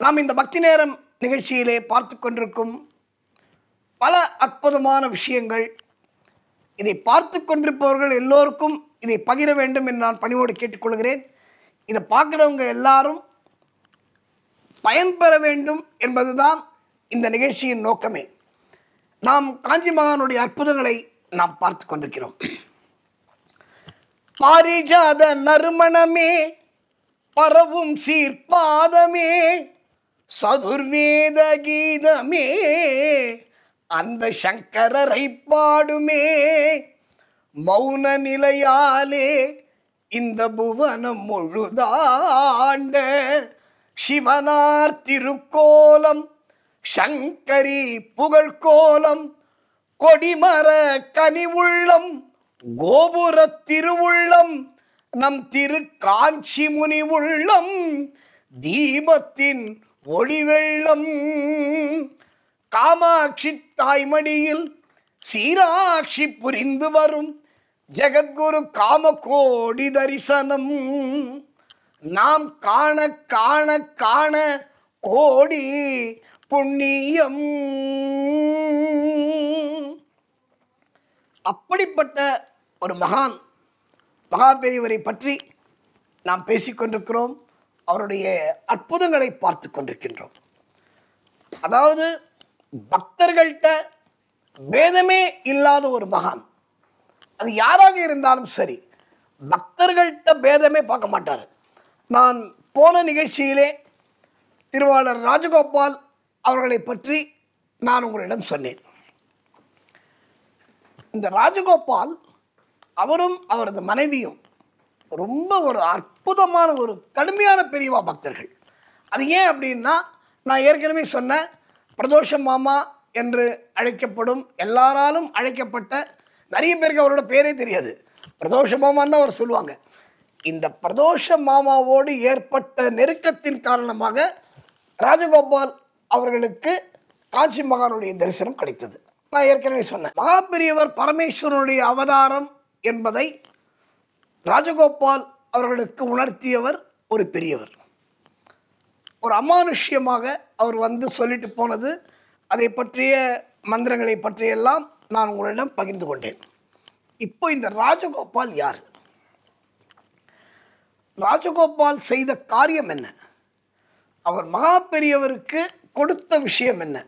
நாம் இந்த பக்தி நேரம் நிகழ்ச்சியிலே பார்த்து கொண்டிருக்கும் பல அற்புதமான விஷயங்கள், இதை பார்த்து கொண்டிருப்பவர்கள் எல்லோருக்கும் இதை பகிர வேண்டும் என்று நான் பணிவோடு கேட்டுக்கொள்கிறேன். இதை பார்க்குறவங்க எல்லாரும் பயன்பெற வேண்டும் என்பதுதான் இந்த நிகழ்ச்சியின் நோக்கமே. நாம் காஞ்சி மகானுடைய அற்புதங்களை நாம் பார்த்து கொண்டிருக்கிறோம். பாரிஜாத நறுமணமே, பரவும் சீர்பாதமே, சதுர்வேத கீதமே, அந்த சங்கரரை பாடுமே, மௌன நிலையாலே இந்த புவனம் முழுதாண்ட சிவனார் திருக்கோலம், சங்கரி புகழ்கோலம், கொடிமர கனிவுள்ளம், கோபுர திருவுள்ளம், நம் திரு காஞ்சி முனி உள்ளம், தீபத்தின் ஒளிவெள்ளம், காமாட்சி தாய்மடியில் சீராட்சி புரிந்து வரும் ஜெகத்குரு காமகோடி தரிசனம், நாம் காண காண காண கோடி புண்ணியம். அப்படிப்பட்ட ஒரு மகா பெரியவரை பற்றி நாம் பேசிக்கொண்டிருக்கிறோம். அவருடைய அற்புதங்களை பார்த்து கொண்டிருக்கின்றோம். அதாவது பக்தர்கள்ட்ட பேதமே இல்லாத ஒரு மகான், அது யாராக இருந்தாலும் சரி, பக்தர்கள்ட்ட பேதமே பார்க்க மாட்டார். நான் போன நிகழ்ச்சியிலே திருவாளர் ராஜகோபால் அவர்களை பற்றி நான் உங்களிடம் சொன்னேன். இந்த ராஜகோபால் அவரும் அவரது மனைவியும் ரொம்ப ஒரு அற்புதமான ஒரு கடுமையான பெரியவா பக்தர்கள். அது ஏன் அப்படின்னா, நான் ஏற்கனவே சொன்ன பிரதோஷ மாமா என்று அழைக்கப்படும், எல்லாராலும் அழைக்கப்பட்ட, நிறைய பேருக்கு அவரோட பேரே தெரியாது, பிரதோஷ மாமான்னு தான் அவர் சொல்லுவாங்க. இந்த பிரதோஷ மாமாவோடு ஏற்பட்ட நெருக்கத்தின் காரணமாக ராஜகோபால் அவர்களுக்கு காஞ்சி மகானுடைய தரிசனம் கிடைத்தது. நான் ஏற்கனவே சொன்னேன், மகா பெரியவர் பரமேஸ்வரனுடைய அவதாரம் என்பதை ராஜகோபால் அவர்களுக்கு உணர்த்தியவர் ஒரு பெரியவர். ஒரு அமானுஷ்யமாக அவர் வந்து சொல்லிட்டு போனது, அதை பற்றிய மந்திரங்களை பற்றியெல்லாம் நான் உங்களிடம் பகிர்ந்து கொண்டேன். இப்போ இந்த ராஜகோபால் யார்? ராஜகோபால் செய்த காரியம் என்ன? அவர் மகா பெரியவருக்கு கொடுத்த விஷயம் என்ன?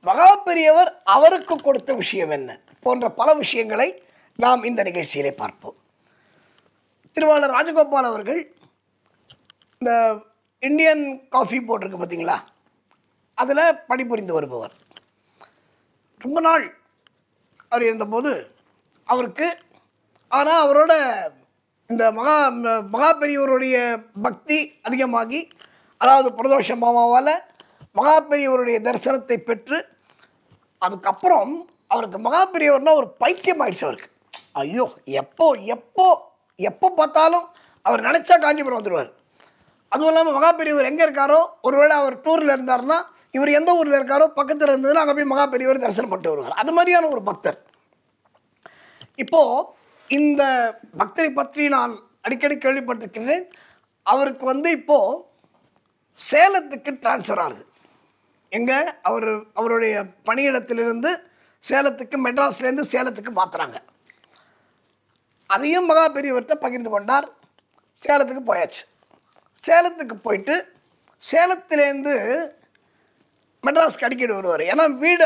மகா பெரியவர் அவருக்கு கொடுத்த விஷயம் என்ன? போன்ற பல விஷயங்களை நாம் இந்த நிகழ்ச்சியிலே பார்ப்போம். திருவாளர் ராஜகோபால் அவர்கள் இந்த இந்தியன் காஃபி போட்டிருக்கு பார்த்தீங்களா, அதில் பணிபுரிந்து வருபவர். ரொம்ப நாள் அவர் இருந்தபோது அவருக்கு, ஆனால் அவரோட இந்த மகா பெரியவருடைய பக்தி அதிகமாகி, அதாவது பிரதோஷ மாமாவால் மகா பெரியவருடைய தரிசனத்தை பெற்று, அதுக்கப்புறம் அவருக்கு மகா பெரியவர்னால் ஒரு பைத்தியம் ஆயிடுச்சு அவருக்கு. ஐயோ, எப்போ எப்போ எப்போ பார்த்தாலும் அவர் நினச்சா காஞ்சிபுரம் வந்துடுவார். அதுவும் இல்லாமல் மகா பெரியவர் எங்கே இருக்காரோ, ஒருவேளை அவர் டூரில் இருந்தார்னா, இவர் எந்த ஊரில் இருக்காரோ பக்கத்தில் இருந்ததுன்னா அங்கே போய் மகா பெரியவர் தரிசனம் பண்ணிட்டு வருவார். அது மாதிரியான ஒரு பக்தர். இப்போது இந்த பக்தரை பற்றி நான் அடிக்கடி கேள்விப்பட்டிருக்கிறேன். அவருக்கு வந்து இப்போது சேலத்துக்கு டிரான்ஸ்ஃபர் ஆகுது. எங்கே அவருடைய பணியிடத்திலிருந்து சேலத்துக்கு, மெட்ராஸ்லேருந்து சேலத்துக்கு மாற்றுறாங்க. அதையும் மகா பெரியவர்கிட்ட பகிர்ந்து கொண்டார். சேலத்துக்கு போயாச்சு. சேலத்துக்கு போயிட்டு சேலத்திலேருந்து மெட்ராஸ்க்கு அடிக்கடி வருவார். ஏன்னா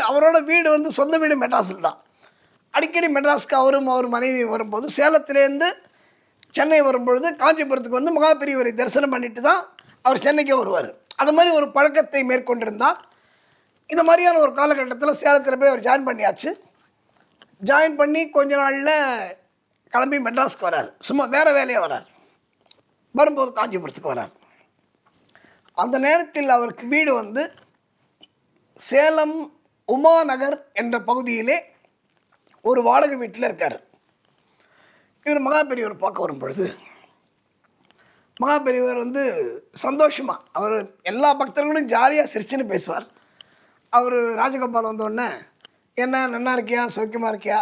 அவரோட வீடு வந்து சொந்த வீடு மெட்ராஸில் தான். அடிக்கடி மெட்ராஸ்க்கு அவரும் அவர் மனைவி வரும்போது, சேலத்திலேருந்து சென்னை வரும்பொழுது காஞ்சிபுரத்துக்கு வந்து மகா பெரியவரை தரிசனம் பண்ணிட்டு தான் அவர் சென்னைக்கே வருவார். அது மாதிரி ஒரு பழக்கத்தை மேற்கொண்டிருந்தார். இந்த மாதிரியான ஒரு காலகட்டத்தில் சேலத்தில் போய் அவர் ஜாயின் பண்ணியாச்சு. ஜாயின் பண்ணி கொஞ்ச நாளில் கிளம்பி மெட்ராஸ்க்கு வரார். சும்மா வேறு வேலையாக வரார். வரும்போது காஞ்சிபுரத்துக்கு வரார். அந்த நேரத்தில் அவருக்கு வீடு வந்து சேலம் உமாநகர் என்ற பகுதியிலே ஒரு வாடகை வீட்டில் இருக்கார். இவர் மகா பெரியவர் பார்க்க வரும் பொழுது, மகா பெரியவர் வந்து சந்தோஷமாக, அவர் எல்லா பக்தர்களும் ஜாலியாக சிரிச்சுன்னு பேசுவார். அவர் ராஜகோபால் வந்தோடனே, என்ன நல்லா இருக்கியா, சௌக்கியமாக இருக்கியா?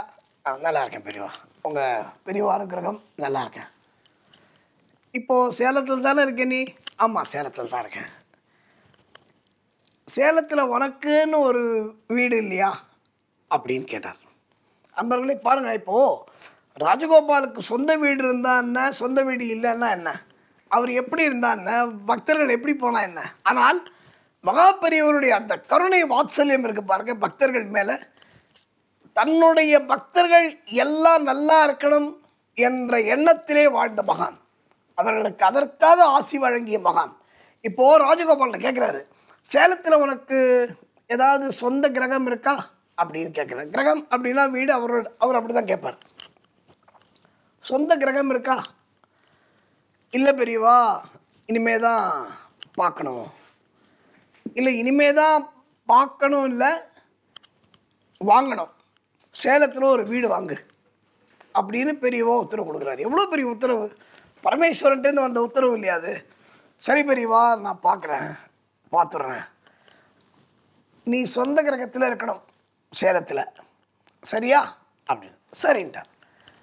நல்லா இருக்கேன் பெரியவா, உங்கள் பெரியவா அனுக்கிரகம், நல்லா இருக்கேன். இப்போது சேலத்தில் தானே இருக்கேன் நீ? ஆமாம், சேலத்தில் தான் இருக்கேன். சேலத்தில் உனக்குன்னு ஒரு வீடு இல்லையா அப்படின்னு கேட்டார். நண்பர்களே பாருங்கள், இப்போது ராஜகோபாலுக்கு சொந்த வீடு இருந்தா என்ன, சொந்த வீடு இல்லைன்னா என்ன, அவர் எப்படி இருந்தா என்ன, பக்தர்கள் எப்படி போனா என்ன, ஆனால் மகாபெரியவருடைய அந்த கருணை வாத்சல்யம் இருக்கு பாருங்க பக்தர்கள் மேலே. தன்னுடைய பக்தர்கள் எல்லாம் நல்லா இருக்கணும் என்ற எண்ணத்திலே வாழ்ந்த மகான், அவர்களுக்கு அதற்காக ஆசி வழங்கிய மகான். இப்போது ராஜகோபாலன் கேட்குறாரு, சேலத்தில் உனக்கு ஏதாவது சொந்த கிரகம் இருக்கா அப்படின்னு கேட்குறாரு. கிரகம் அப்படின்னா வீடு, அவர் அப்படி தான் கேட்பார். சொந்த கிரகம் இருக்கா? இல்லை பெரியவா, இனிமே தான் பார்க்கணும். இல்லை இனிமே தான் பார்க்கணும், இல்லை வாங்கணும். சேலத்தில் ஒரு வீடு வாங்கு அப்படின்னு பெரியவா உத்தரவு கொடுக்குறாரு. எவ்வளோ பெரிய உத்தரவு, பரமேஸ்வரன்ட்டேருந்து வந்த உத்தரவு இல்லையா அது? சரி பெரியவா, நான் பார்த்துட்றேன். நீ சொந்த கிரகத்தில் இருக்கணும் சேலத்தில், சரியா அப்படின்னு. சரின்ட்டார்.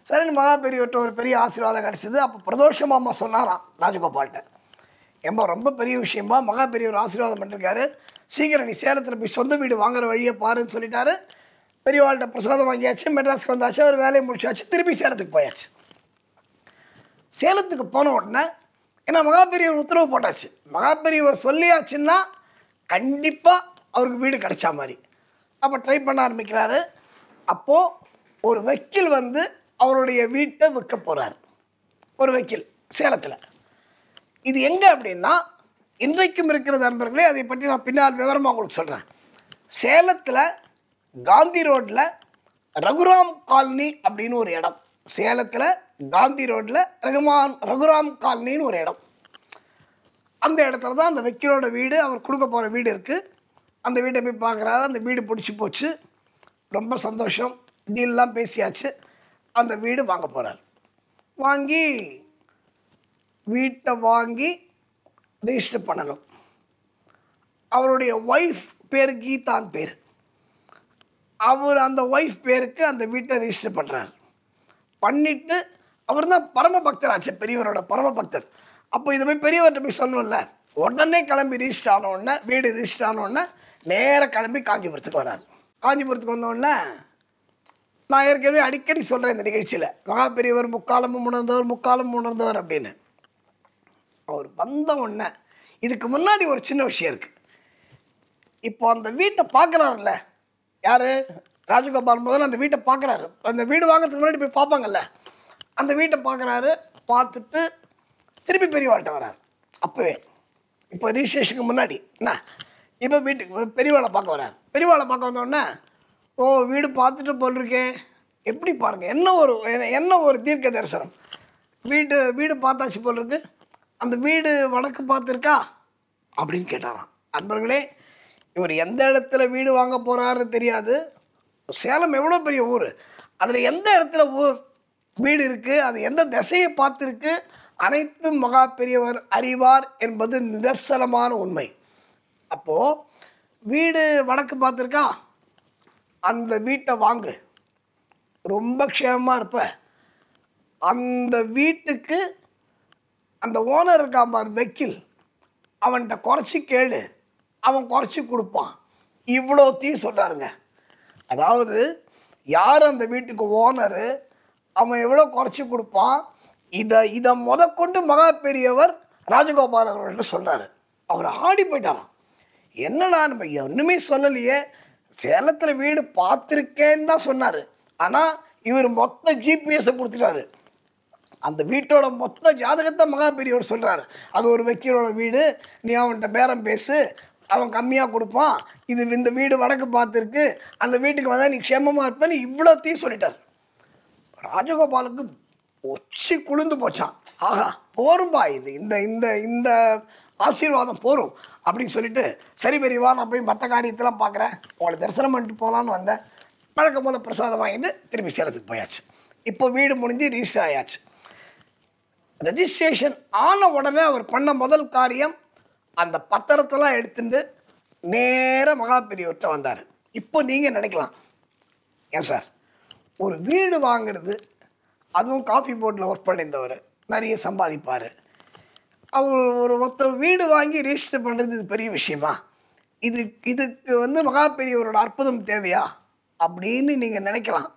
சரின்னு மகா பெரியவர்கிட்ட ஒரு பெரிய ஆசீர்வாதம் கிடச்சிது. அப்போ பிரதோஷமா அம்மா சொன்னாராம் ராஜகோபால்கிட்ட, ஏம்பா ரொம்ப பெரிய விஷயமா, மகா பெரியவர் ஆசீர்வாதம் பண்ணிருக்காரு, சீக்கிரம் நீ சேலத்தில் போய் சொந்த வீடு வாங்குற வழியை பாருன்னு சொல்லிட்டாரு. பெரியவாள்கிட்ட பிரசாதம் வாங்கியாச்சு, மெட்ராஸ்க்கு வந்தாச்சு, அவர் வேலையை முடிச்சாச்சு, திருப்பி சேலத்துக்கு போயாச்சு. சேலத்துக்கு போன உடனே ஏன்னா மகா பெரியவர் உத்தரவு போட்டாச்சு, மகா பெரியவர் சொல்லியாச்சுன்னா கண்டிப்பாக அவருக்கு வீடு கிடைச்சா மாதிரி. அப்போ ட்ரை பண்ண ஆரம்பிக்கிறாரு. அப்போது ஒரு வக்கீல் வந்து அவருடைய வீட்டை விற்க போகிறார். ஒரு வக்கீல் சேலத்தில். இது எங்கே அப்படின்னா, இன்றைக்கும் இருக்கிற நண்பர்களே, அதை பற்றி நான் பின்னால் விவரமாக உங்களுக்கு சொல்கிறேன். சேலத்தில் காந்தி ரோட்டில் ரகுராம் காலனி அப்படின்னு ஒரு இடம். சேலத்தில் காந்தி ரோட்டில் ரகுராம் காலனின்னு ஒரு இடம். அந்த இடத்துல தான் அந்த வக்கீலோட வீடு, அவர் கொடுக்க போகிற வீடு இருக்குது. அந்த வீட்டை போய் பார்க்குறாரு. அந்த வீடு பிடிச்சி போச்சு, ரொம்ப சந்தோஷம், டீல்லாம் பேசியாச்சு. அந்த வீடு வாங்க போகிறார். வீட்டை வாங்கி ரெஜிஸ்டர் பண்ணணும். அவருடைய ஒய்ஃப் பேர் கீதான் பேர். அவர் அந்த ஒய்ஃப் பேருக்கு அந்த வீட்டை ரெஜிஸ்டர் பண்ணுறார். பண்ணிவிட்டு அவர் தான் பரம பக்தராச்சு, பெரியவரோட பரம பக்தர். அப்போ இதை போய் பெரியவர்கிட்ட போய் சொல்லணும்ல. உடனே கிளம்பி ரெஜிஸ்டர் ஆனோடனே, வீடு ரெஜிஸ்டர் ஆனோடனே நேராக கிளம்பி காஞ்சிபுரத்துக்கு வரார். காஞ்சிபுரத்துக்கு வந்தோடனே, நான் ஏற்கனவே அடிக்கடி சொல்கிறேன் இந்த நிகழ்ச்சியில், மகா பெரியவர் முக்காலமும் உணர்ந்தவர் அப்படின்னு. அவர் வந்த உடனே இதுக்கு முன்னாடி ஒரு சின்ன விஷயம் இருக்குது. இப்போ அந்த வீட்டை பார்க்குறாருல்ல, யார்? ராஜகோபால் முதல்ல அந்த வீட்டை பார்க்குறாரு. அந்த வீடு வாங்கிறதுக்கு முன்னாடி போய் பார்ப்பாங்கல்ல, அந்த வீட்டை பார்க்குறாரு. பார்த்துட்டு திருப்பி பெரியவாள்கிட்ட வரார். அப்போவே இப்போ ரிஜிஸ்ட்ரேஷனுக்கு முன்னாடி என்ன, இப்போ வீட்டுக்கு பெரியவாளை பார்க்க வரார். பெரியவாளை பார்க்க வந்தோடனே, ஓ வீடு பார்த்துட்டு போல் இருக்கே, எப்படி பாருங்கள், என்ன ஒரு தீர்க்க தரிசனம். வீடு பார்த்தாச்சு போல் இருக்கு, அந்த வீடு வடக்கு பார்த்துருக்கா அப்படின்னு கேட்டாராம். நண்பர்களே, இவர் எந்த இடத்துல வீடு வாங்க போகிறாருன்னு தெரியாது. சேலம் எவ்வளோ பெரிய ஊர், அதில் எந்த இடத்துல வீடு இருக்குது, அது எந்த திசையை பார்த்துருக்கு, அனைத்தும் மகா பெரியவர் அறிவார் என்பது நிதர்சனமான உண்மை. அப்போது வீடு வடக்கு பார்த்துருக்கா, அந்த வீட்டை வாங்கு, ரொம்ப க்ஷேமமாக இருப்ப. அந்த வீட்டுக்கு அந்த ஓனர் இருக்கான் பார், வக்கீல், அவன்கிட்ட குறைச்சி கேளு, அவன் குறைச்சி கொடுப்பான். இவ்வளோத்தையும் சொல்கிறாருங்க. அதாவது யார் அந்த வீட்டுக்கு ஓனரு, அவன் எவ்வளோ குறைச்சி கொடுப்பான், இதை முதற்கொண்டு மகா பெரியவர் ராஜகோபால் அவர்கள்ட்ட சொல்கிறாரு. அவர் ஆடி போயிட்டாராம். என்னடா நம்ம ஒன்றுமே சொல்லலையே, சேலத்தில் வீடு பார்த்துருக்கேன்னு தான் சொன்னார், ஆனால் இவர் மொத்த ஜிபிஎஸை கொடுத்துட்டாரு. அந்த வீட்டோட மொத்த ஜாதகத்தை மகா பெரியவர் சொல்கிறாரு. அது ஒரு வக்கீலோட வீடு, நீ அவன்கிட்ட பேரம் பேசு, அவன் கம்மியாக கொடுப்பான், இந்த வீடு வடக்கு பார்த்துருக்கு, அந்த வீட்டுக்கு வந்தால் நீ க்ஷேமமாக இருப்பேன்னு இவ்வளோத்தையும் சொல்லிட்டார். ராஜகோபாலுக்கு ஒச்சி குளிர்ந்து போச்சான். ஆஹா போரும்பா, இந்த இந்த இந்த ஆசீர்வாதம் போரும் அப்படின்னு சொல்லிட்டு, சரி பெரியவா, நான் போய் மற்ற காரியத்தெல்லாம் பார்க்குறேன், உங்களை தரிசனம் பண்ணிட்டு போகலான்னு வந்தேன். வழக்கம் போல் பிரசாதம் வாங்கிட்டு திரும்பி சேலத்துக்கு போயாச்சு. இப்போ வீடு முடிஞ்சு ரிஜிஸ்டர் ஆயாச்சு. ரெஜிஸ்ட்ரேஷன் ஆன உடனே அவர் பண்ண முதல் காரியம், அந்த பத்திரத்தெல்லாம் எடுத்துட்டு நேராக மகா பெரியவர்கிட்ட வந்தார். இப்போ நீங்கள் நினைக்கலாம், ஏன் சார் ஒரு வீடு வாங்கிறது, அதுவும் காஃபி போர்டில் ஒர்க் பண்ணியிருந்தவர், நிறைய சம்பாதிப்பார், அவர் ஒருத்தர் வீடு வாங்கி ரிஜிஸ்டர் பண்ணுறது இது பெரிய விஷயமா? இதுக்கு வந்து மகா பெரியவரோட அற்புதம் தேவையா அப்படின்னு நீங்கள் நினைக்கலாம்.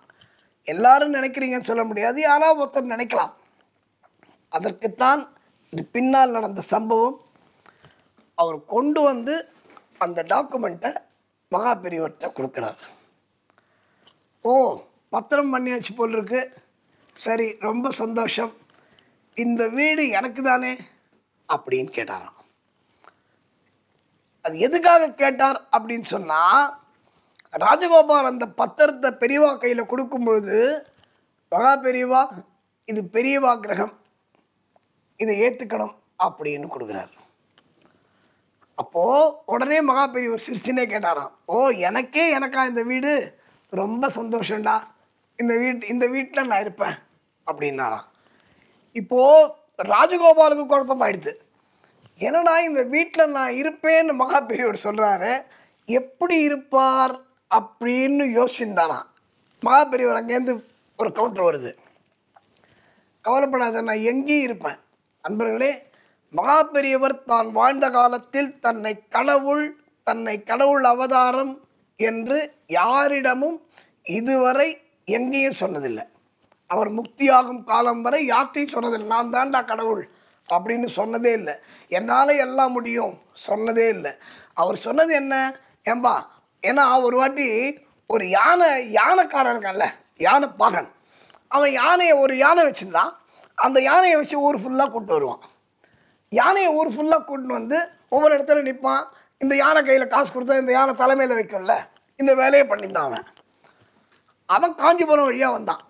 எல்லாரும் நினைக்கிறீங்கன்னு சொல்ல முடியாது, யாராவது ஒருத்தர் நினைக்கலாம். அதற்குத்தான் இது பின்னால் நடந்த சம்பவம். அவர் கொண்டு வந்து அந்த டாக்குமெண்ட்டை மகா பெரியவர்கிட்ட கொடுக்குறார். ஓ, பத்திரம் பண்ணியாச்சு போல் இருக்கு, சரி ரொம்ப சந்தோஷம், இந்த வீடு எனக்கு தானே அப்படின்னு கேட்டாராம். அது எதுக்காக கேட்டார் அப்படின்னு சொன்னால், ராஜகோபால் அந்த பத்திரத்தை பெரியவா கையில் கொடுக்கும் பொழுது, மகா பெரியவா இது பெரியவா கிரகம், இதை ஏற்றுக்கணும் அப்படின்னு கொடுக்குறாரு. அப்போது உடனே மகா பெரியவர் சிரிச்சுனே கேட்டாராம், ஓ எனக்கா இந்த வீடு, ரொம்ப சந்தோஷம்டா, இந்த வீட்டில் நான் இருப்பேன் அப்படின்னாராம். இப்போது ராஜகோபாலுக்கு குழப்பமாயிடுது. என்னடா இந்த வீட்டில் நான் இருப்பேன்னு மகா பெரியவர் சொல்கிறாரு, எப்படி இருப்பார் அப்படின்னு யோசிச்சுருந்தாராம். மகா பெரியவர் அங்கேருந்து ஒரு கவுண்டர் வருது, கவலைப்படாத, நான் எங்கேயும் இருப்பேன். அன்பர்களே, மகா பெரியவர் தான் வாழ்ந்த காலத்தில் தன்னை கடவுள் அவதாரம் என்று யாரிடமும் இதுவரை எங்கேயும் சொன்னதில்லை. அவர் முக்தியாகும் காலம் வரை யார்ட்டையும் சொன்னதில்லை, நான் தாண்டா கடவுள் அப்படின்னு சொன்னதே இல்லை. என்னால் எல்லாம் முடியும் சொன்னதே இல்லை. அவர் சொன்னது என்ன, ஏம்பா, ஏன்னா ஒரு வாட்டி ஒரு யானைக்காரன் இருக்கான்ல, யானை பாகன், அவன் ஒரு யானை வச்சுருந்தான். அந்த யானையை வச்சு ஊர் ஃபுல்லாக கூப்பிட்டு வருவான். யானையை ஊர் ஃபுல்லாக கூட்டின்னு வந்து ஒவ்வொரு இடத்துல நிற்பான். இந்த யானை கையில் காசு கொடுத்தா இந்த யானை தலைமையில் வைக்கும்ல, இந்த வேலையை பண்ணியிருந்தான். அவன் காஞ்சிபுரம் வழியாக வந்தான்.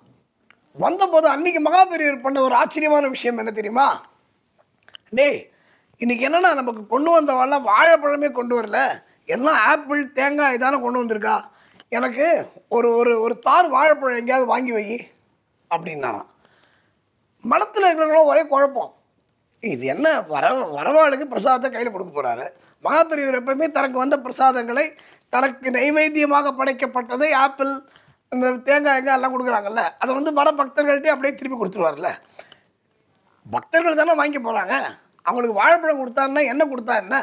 வந்தபோது அன்றைக்கி மகா பெரியவர் பண்ண ஒரு ஆச்சரியமான விஷயம் என்ன தெரியுமா, டேய் இன்றைக்கி என்னென்னா நமக்கு கொண்டு வந்தவாள்லாம் வாழைப்பழமே கொண்டு வரல, எல்லாம் ஆப்பிள் தேங்காய் இதானே கொண்டு வந்திருக்கா, எனக்கு ஒரு தார் வாழைப்பழம் எங்கேயாவது வாங்கி வை அப்படின்னாராம். மடத்தில் இருக்கிறவங்களும் ஒரே குழப்பம், இது என்ன வரவாளுக்கு பிரசாதத்தை கையில் கொடுக்க போகிறாரு. மகா பெரியவர் எப்பவுமே தனக்கு வந்த பிரசாதங்களை, தனக்கு நைவேத்தியமாக படைக்கப்பட்டதை ஆப்பிள் இந்த தேங்காய் எல்லாம் கொடுக்குறாங்கல்ல, அதை வந்து வர பக்தர்கள்ட்டே அப்படியே திருப்பி கொடுத்துருவார்ல. பக்தர்கள் தானே வாங்கி போகிறாங்க, அவங்களுக்கு வாழைப்பழம் கொடுத்தாருன்னா என்ன கொடுத்தா என்ன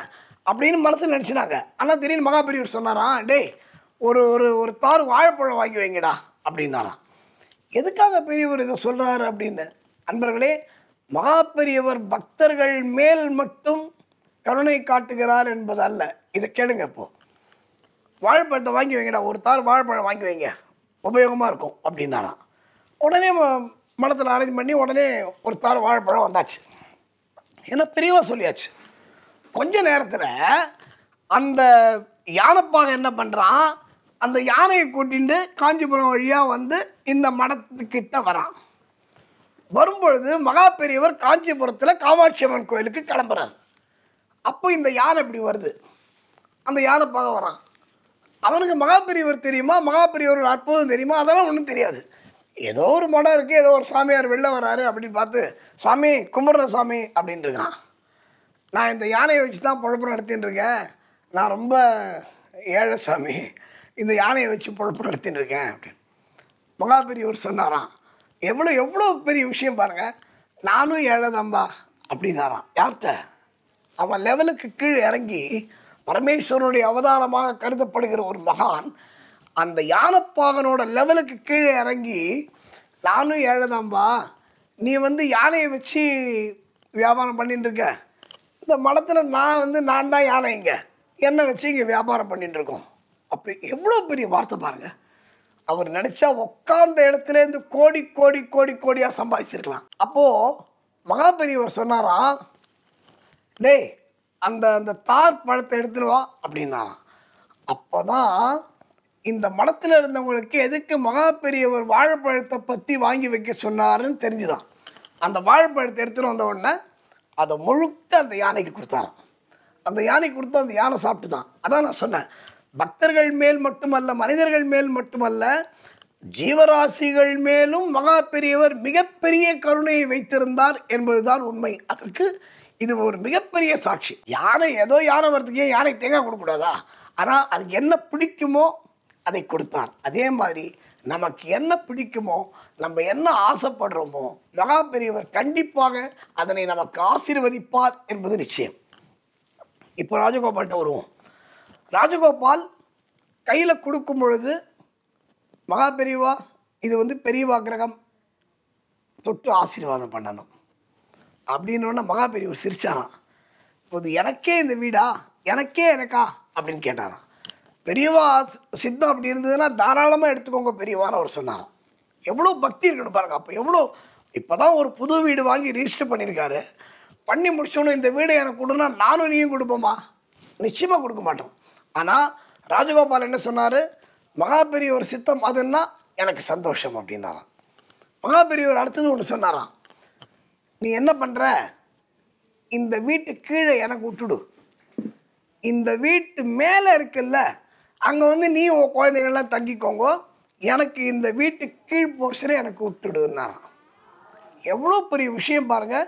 அப்படின்னு மனசில் நினச்சினாங்க. ஆனால் திடீர்னு மகா பெரியவர் சொன்னாராம், டேய் ஒரு தார் வாழைப்பழம் வாங்கி வைங்கடா அப்படின்னாராம். எதுக்காக பெரியவர் இதை சொல்கிறாரு அப்படின்னு, அன்பர்களே, மகா பெரியவர் பக்தர்கள் மேல் மட்டும் கருணை காட்டுகிறார் என்பது அல்ல. இதை கேளுங்க, இப்போது வாழைப்பழத்தை வாங்கி வைங்கடா, ஒரு தார் வாழைப்பழம் வாங்கி வைங்க, உபயோகமாக இருக்கும் அப்படின்னாராம். உடனே மடத்தில் அரேஞ்ச் பண்ணி உடனே ஒரு தார் வாழைப்பழம் வந்தாச்சு. ஏன்னா பெரியவா சொல்லியாச்சு. கொஞ்ச நேரத்தில் அந்த யானைப்பாக என்ன பண்ணுறான், அந்த யானையை கூட்டிட்டு காஞ்சிபுரம் வழியாக வந்து இந்த மடத்துக்கிட்ட வரான். வரும்பொழுது மகா பெரியவர் காஞ்சிபுரத்தில் காமாட்சி அம்மன் கோயிலுக்கு கிளம்புறாரு. அப்போ இந்த யானை இப்படி வருது, அந்த யானைப்பாக வரான். அவனுக்கு மகா பெரியவர் தெரியுமா, மகா பெரியவர் அற்புதம் தெரியுமா, அதெல்லாம் ஒன்றும் தெரியாது. ஏதோ ஒரு மடம் இருக்குது, ஏதோ ஒரு சாமியார் வெளில வராரு அப்படின்னு பார்த்து, சாமி கும்பிட்ற சாமி அப்படின்ட்டு இருக்கான். நான் இந்த யானையை வச்சு தான் பொழப்பு நடத்தின்னு இருக்கேன், நான் ரொம்ப ஏழை சாமி, இந்த யானையை வச்சு பொழப்பு நடத்தின்னு இருக்கேன் அப்படின்னு மகா பெரியவர் சொன்னாராம். எவ்வளோ பெரிய விஷயம் பாருங்கள், நானும் ஏழை தம்பா அப்படின்னாராம். யார்கிட்ட? அவன் லெவலுக்கு கீழே இறங்கி பரமேஸ்வரனுடைய அவதாரமாக கருதப்படுகிற ஒரு மகான் அந்த யானைப்பாகனோட லெவலுக்கு கீழே இறங்கி, நானும் ஏழைதாம்பா, நீ வந்து யானையை வச்சு வியாபாரம் பண்ணிட்டு இருக்க, இந்த மடத்தில் நான் தான் யானை, இங்கே என்னை வச்சு இங்கே வியாபாரம் பண்ணிட்டு இருக்கோம். அப்படி எவ்வளோ பெரிய வார்த்தை பாருங்கள். அவர் நினச்சா உட்கார்ந்த இடத்துலேருந்து கோடி கோடி கோடி கோடியாக சம்பாதிச்சிருக்கலாம். அப்போது மகா பெரியவர் சொன்னாராம், டேய் அந்த தார் பழத்தை எடுத்துட்டு வா அப்படின்னாராம். அப்போ தான் இந்த மடத்தில் இருந்தவங்களுக்கு எதுக்கு மகா பெரியவர் வாழைப்பழத்தை பற்றி வாங்கி வைக்க சொன்னாருன்னு தெரிஞ்சுதான். அந்த வாழைப்பழத்தை எடுத்துகிட்டு வந்த உடனே அதை முழுக்க அந்த யானைக்கு கொடுத்தாராம். அந்த யானைக்கு கொடுத்து அந்த யானை சாப்பிட்டு தான். அதான் நான் சொன்னேன், பக்தர்கள் மேல் மட்டுமல்ல, மனிதர்கள் மேல் மட்டுமல்ல, ஜீவராசிகள் மேலும் மகா பெரியவர் மிகப்பெரிய கருணையை வைத்திருந்தார் என்பதுதான் உண்மை. அதற்கு இது ஒரு மிகப்பெரிய சாட்சி. யானை ஏதோ யானை வரதுக்கு யானை தேங்காய் கொடுக்கக்கூடாதா? ஆனால் அதுக்கு என்ன பிடிக்குமோ அதை கொடுத்தார். அதே மாதிரி நமக்கு என்ன பிடிக்குமோ, நம்ம என்ன ஆசைப்படுறோமோ, மகா பெரியவர் கண்டிப்பாக அதனை நமக்கு ஆசீர்வதிப்பார் என்பது நிச்சயம். இப்போ ராஜகோபால்கிட்ட வருவோம். ராஜகோபால் கையில் கொடுக்கும் பொழுது மகா பெரியவா இது வந்து பெரியவா கிரகம் தொட்டு ஆசீர்வாதம் பண்ணணும் அப்படின்னோடனே மகா பெரியவர் சிரிச்சாராம். இப்போது எனக்கே இந்த வீடா, எனக்கா அப்படின்னு கேட்டாராம். பெரியவா சித்தம் அப்படி இருந்ததுன்னா தாராளமாக எடுத்துக்கோங்க பெரியவான்னு அவர் சொன்னாராம். எவ்வளோ பக்தி இருக்கணும் பாருங்க. அப்போ எவ்வளோ, இப்போ தான் ஒரு புது வீடு வாங்கி ரிஜிஸ்டர் பண்ணியிருக்காரு. பண்ணி முடிச்சோன்னு இந்த வீடை எனக்கு கொடுனா நானும் நீயும் கொடுப்போமா? நிச்சயமாக கொடுக்க மாட்டோம். ஆனால் ராஜகோபால் என்ன சொன்னார், மகா பெரியவர் சித்தம் அதுன்னா எனக்கு சந்தோஷம் அப்படின்னாராம். மகா பெரியவர் அடுத்தது ஒன்று சொன்னாராம், நீ என்ன பண்ணுற, இந்த வீட்டு கீழே எனக்கு விட்டுடு, இந்த வீட்டு மேலே இருக்குல்ல அங்கே வந்து நீ உன் குழந்தைகள்லாம் தங்கிக்கோங்க, எனக்கு இந்த வீட்டு கீழ் போர்ஷனை எனக்கு விட்டுடுன்னாராம். எவ்வளோ பெரிய விஷயம் பாருங்கள்.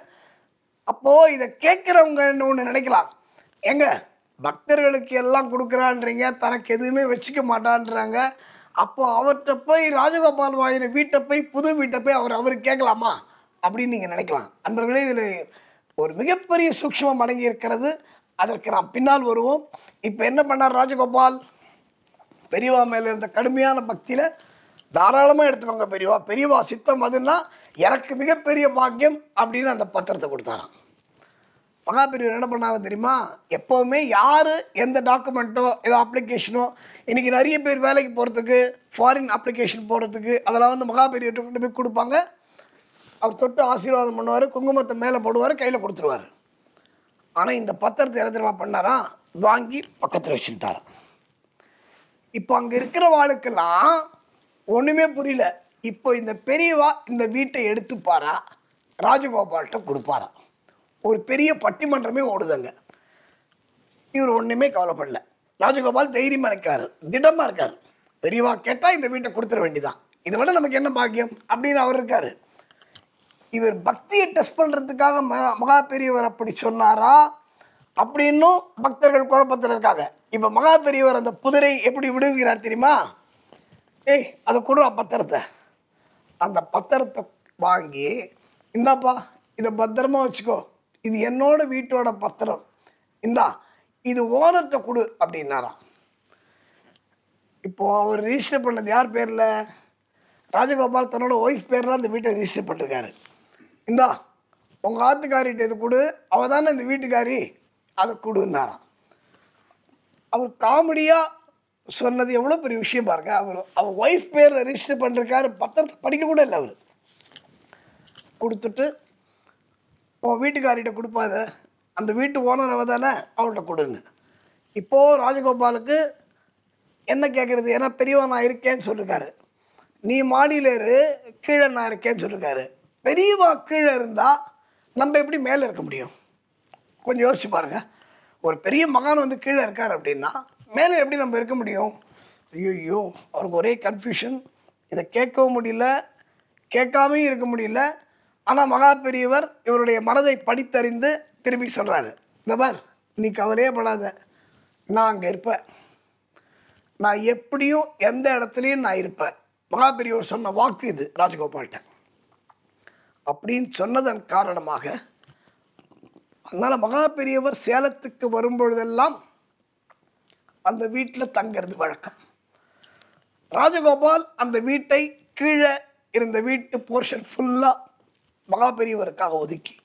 அப்போது இதை கேட்குறவங்க ஒன்று நினைக்கலாம், எங்க பக்தர்களுக்கு எல்லாம் கொடுக்குறான்றீங்க, தனக்கு எதுவுமே வச்சுக்க மாட்டான்றாங்க, அப்போது அவர்கிட்ட போய் ராஜகோபால் வாங்கின வீட்டை போய் புது வீட்டை போய் அவருக்கு கேட்கலாமா அப்படின்னு நீங்கள் நினைக்கலாம். அன்பர்களே, இதில் ஒரு மிகப்பெரிய சூக்ஷ்மம் அடங்கி இருக்கிறது. அதற்கு நாம் பின்னால் வருவோம். இப்போ என்ன பண்ணார் ராஜகோபால், பெரியவா மேலே இருந்த கடுமையான பக்தியில் தாராளமாக எடுத்துக்கோங்க பெரியவா, பெரியவா சித்தம் அதுன்னா எனக்கு மிகப்பெரிய பாக்கியம் அப்படின்னு அந்த பத்திரத்தை கொடுத்தாராம். மகா பெரியவர் என்ன பண்ணாங்க தெரியுமா, எப்போவுமே யார் எந்த டாக்குமெண்ட்டோ ஏதோ அப்ளிகேஷனோ, இன்றைக்கி நிறைய பேர் வேலைக்கு போகிறதுக்கு ஃபாரின் அப்ளிகேஷன் போகிறதுக்கு அதெல்லாம் வந்து மகா பெரியவர்கிட்ட கொண்டு போய் கொடுப்பாங்க. அவர் தொட்டு ஆசீர்வாதம் பண்ணுவார், குங்குமத்தை மேலே போடுவார், கையில் கொடுத்துருவார். ஆனால் இந்த பத்திரத்தை என்ன தெரியுமா பண்ணாராம், வாங்கி பக்கத்தில் வச்சுட்டாராம். இப்போ அங்கே இருக்கிற வாழ்க்கெல்லாம் ஒன்றுமே புரியல. இப்போ இந்த பெரியவா இந்த வீட்டை எடுத்துப்பாரா, ராஜகோபால்கிட்ட கொடுப்பாரா? ஒரு பெரிய பட்டிமன்றமே ஓடுதுங்க. இவர் ஒன்றுமே கவலைப்படல. ராஜகோபால் தைரியமாக இருக்கார், திடமாக இருக்கார். பெரியவா கேட்டால் இந்த வீட்டை கொடுத்துட வேண்டிதான், இதை விட நமக்கு என்ன பாக்கியம் அப்படின்னு அவர் இருக்கார். இவர் பக்தியை டெஸ்ட் பண்ணுறதுக்காக மகா பெரியவர் அப்படி சொன்னாரா அப்படின்னும் பக்தர்கள் குழப்பத்தில் இருக்காங்க. இப்போ மகா பெரியவர் அந்த புதிரை எப்படி விடுகிறார் தெரியுமா, ஏய் அதை கொடு பத்திரத்தை. அந்த பத்திரத்தை வாங்கி, இந்தாப்பா இதை பத்திரமா வச்சுக்கோ, இது என்னோட வீட்டோட பத்திரம், இந்தா இது ஓனர்கிட்ட கொடு அப்படின்னாராம். இப்போது அவர் ரிஜிஸ்டர் பண்ணது யார் பேரில், ராஜகோபால் தன்னோட ஒய்ஃப் பேரில் அந்த வீட்டை ரிஜிஸ்டர் பண்ணிருக்காரு. இந்தா உங்கள் ஆத்துக்காரிகிட்ட இது கொடு, அவள் தானே இந்த வீட்டுக்காரி, அதை கொடுன்னாராம். அவர் காமெடியாக சொன்னது எவ்வளோ பெரிய விஷயம் பாருங்க. அவர் ஒய்ஃப் பேரில் ரிஜிஸ்டர் பண்ணிருக்காரு, பத்திரத்தை படிக்க கூட இல்லை. அவர் கொடுத்துட்டு உன் வீட்டுக்காரிகிட்ட கொடுப்பாத, அந்த வீட்டு ஓனர் அவள் தானே, அவள்கிட்ட கொடுன்னு. இப்போது ராஜகோபாலுக்கு என்ன கேட்குறது, ஏன்னா பெரியவா நான் இருக்கேன்னு சொல்லியிருக்காரு, நீ மாடியில் இரு, கீழே நான் இருக்கேன்னு சொல்லியிருக்காரு. பெரியவா கீழே இருந்தால் நம்ம எப்படி மேலே இருக்க முடியும்? கொஞ்சம் யோசிச்சு பாருங்கள். ஒரு பெரிய மகான் வந்து கீழே இருக்கார் அப்படின்னா மேலே எப்படி நம்ம இருக்க முடியும்? ஐயோ, அவருக்கு ஒரே கன்ஃபியூஷன். இதை கேட்கவும் முடியல, கேட்காமையும் இருக்க முடியல. ஆனால் மகா பெரியவர் இவருடைய மனதை படித்தறிந்து திரும்பி சொல்கிறாரு, இந்த பார் நீ கவலையே படாத, நான் அங்கே இருப்பேன், நான் எப்படியும் எந்த இடத்துலையும் நான் இருப்பேன். மகா பெரியவர் சொன்ன வாக்கு இது ராஜகோபால்கிட்ட. அப்படின்னு சொன்னதன் காரணமாக அதனால் மகா பெரியவர் சேலத்துக்கு வரும்பொழுதெல்லாம் அந்த வீட்டில் தங்கிறது வழக்கம். ராஜகோபால் அந்த வீட்டை கீழே இருந்த வீட்டு போர்ஷன் ஃபுல்லாக மகா பெரியவருக்காக ஒதுக்கி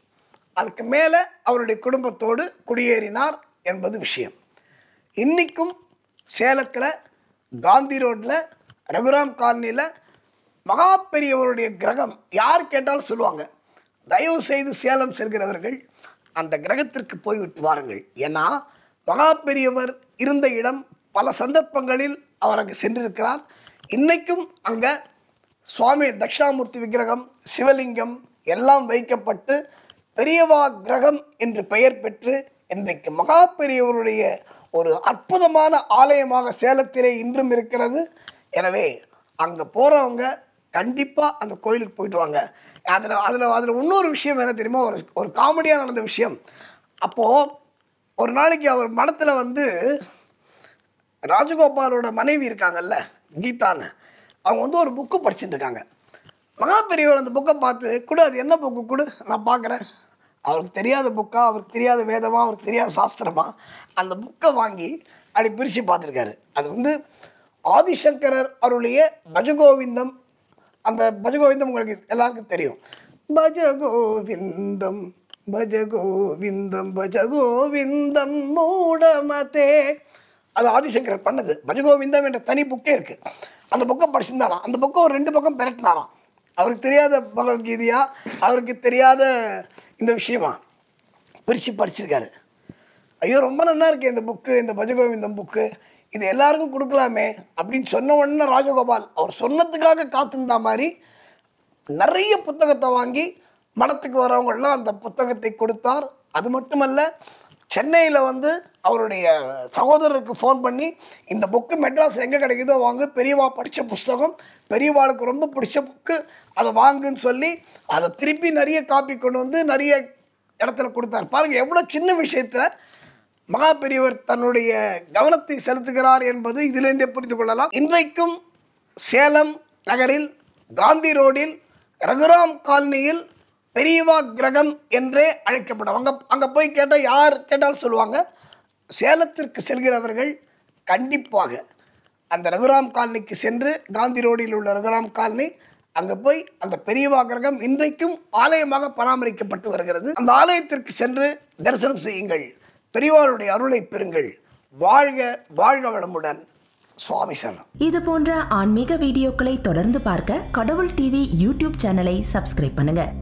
அதுக்கு மேலே அவருடைய குடும்பத்தோடு குடியேறினார் என்பது விஷயம். இன்றைக்கும் சேலத்தில் காந்தி ரோட்டில் ரகுராம் காலனியில் மகா பெரியவருடைய கிரகம் யார் கேட்டாலும் சொல்லுவாங்க, தயவு செய்து சேலம் செல்கிறவர்கள் அந்த கிரகத்திற்கு போய்விட்டு வாருங்கள். ஏன்னா மகா பெரியவர் இருந்த இடம் பல சந்தர்ப்பங்களில் அவர் அங்கே சென்றிருக்கிறார். இன்றைக்கும் அங்கே சுவாமி தட்சிணாமூர்த்தி விக்கிரகம், சிவலிங்கம் எல்லாம் வைக்கப்பட்டு பெரியவா கிரகம் என்று பெயர் பெற்று இன்றைக்கு மகா பெரியவருடைய ஒரு அற்புதமான ஆலயமாக சேலத்திலே இன்றும் இருக்கிறது. எனவே அங்கே போகிறவங்க கண்டிப்பாக அந்த கோயிலுக்கு போயிட்டு வாங்க. அதில் இன்னொரு விஷயம் என்ன தெரியுமா, ஒரு காமெடியாக நடந்த விஷயம். அப்போது ஒரு நாளைக்கு அவர் மடத்தில் வந்து ராஜகோபாலோட மனைவி இருக்காங்கல்ல கீதான்னு, அவங்க வந்து ஒரு புக்கு படிச்சுட்டு இருக்காங்க. மகா பெரியவர் அந்த புக்கை பார்த்து, கொடு அது என்ன புக்கு கொடு நான் பார்க்குறேன். அவருக்கு தெரியாத புக்கா, அவருக்கு தெரியாத வேதமா, அவருக்கு தெரியாத சாஸ்திரமா, அந்த புக்கை வாங்கி அப்படி பிரித்து பார்த்துருக்காரு. அது வந்து ஆதிசங்கரர் அருளிய பஜகோவிந்தம். அந்த பஜகோவிந்தம் உங்களுக்கு எல்லாருக்கும் தெரியும். பஜகோவிந்தம் பஜகோவிந்தம் பஜகோவிந்தம் மூடமதே. அது ஆதிசங்கரர் பண்ணது. பஜகோவிந்தம் என்ற தனி புக்கே இருக்குது. அந்த புக்கை படிச்சிருந்தாராம். அந்த புக்கை ஒரு 2 பக்கம் பெரட்டினாராம். அவருக்கு தெரியாத பகவத்கீதையா, அவருக்கு தெரியாத இந்த விஷயமா பிரித்து படிச்சிருக்காரு. ஐயோ ரொம்ப நல்லா இருக்கு இந்த புக்கு, இந்த பஜகோவிந்தம் புக்கு, இது எல்லாருக்கும் கொடுக்கலாமே அப்படின்னு சொன்ன உடனே ராஜகோபால் அவர் சொன்னதுக்காக காத்திருந்தா மாதிரி நிறைய புத்தகத்தை வாங்கி மடத்துக்கு வரவங்கெல்லாம் அந்த புத்தகத்தை கொடுத்தார். அது மட்டுமல்ல, சென்னையில் வந்து அவருடைய சகோதரருக்கு ஃபோன் பண்ணி இந்த புக்கு மெட்ராஸ் எங்கே கிடைக்குதோ வாங்க, பெரியவா படித்த புஸ்தகம், பெரியவாளுக்கு ரொம்ப பிடிச்ச புக்கு, அதை வாங்குன்னு சொல்லி அதை திருப்பி நிறைய காப்பி கொண்டு வந்து நிறைய இடத்துல கொடுத்தார். பாருங்கள் எவ்வளோ சின்ன விஷயத்தில் மகா பெரியவர் தன்னுடைய கவனத்தை செலுத்துகிறார் என்பது இதிலிருந்தே புரிந்து கொள்ளலாம். இன்றைக்கும் சேலம் நகரில் காந்தி ரோடில் ரகுராம் காலனியில் பெரியவா கிரகம் என்றே அழைக்கப்படும். அங்கே போய் கேட்டால் யார் கேட்டாலும் சொல்லுவாங்க. சேலத்திற்கு செல்கிறவர்கள் கண்டிப்பாக அந்த ரகுராம் காலனிக்கு சென்று, காந்தி ரோடில் உள்ள ரகுராம் காலனி, அங்கே போய் அந்த பெரியவா கிரகம் இன்றைக்கும் ஆலயமாக பராமரிக்கப்பட்டு வருகிறது. அந்த ஆலயத்திற்கு சென்று தரிசனம் செய்யுங்கள், பெரியவாளுடைய அருளை பெறுங்கள். வாழ்க வாழ்க வளமுடன். சுவாமி சரணம். இது போன்ற ஆன்மீக வீடியோக்களை தொடர்ந்து பார்க்க கடவுள் டிவி யூடியூப் சேனலை சப்ஸ்கிரைப் பண்ணுங்க.